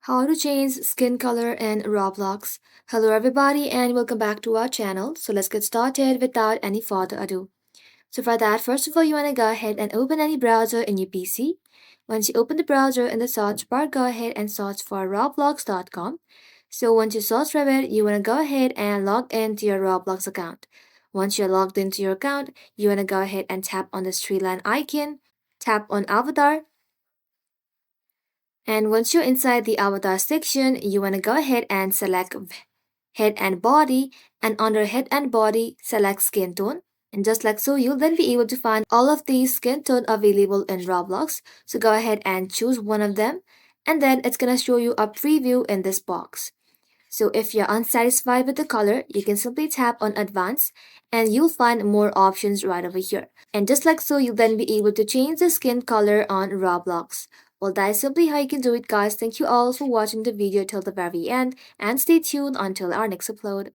How to change skin color in Roblox. Hello everybody and welcome back to our channel. So let's get started without any further ado. So for that, first of all, you want to go ahead and open any browser in your PC. Once you open the browser in the search bar, go ahead and search for roblox.com. So once you search for it, you want to go ahead and log into your Roblox account. Once you're logged into your account, you want to go ahead and tap on the three line icon, tap on avatar, and once you're inside the avatar section, you want to go ahead and select head and body, and under head and body, select skin tone. And just like so, you'll then be able to find all of these skin tone available in Roblox. So go ahead and choose one of them, and then it's gonna show you a preview in this box. So if you're unsatisfied with the color, you can simply tap on advanced and you'll find more options right over here. And just like so, you'll then be able to change the skin color on Roblox. Well, that is simply how you can do it, guys. Thank you all for watching the video till the very end and stay tuned until our next upload.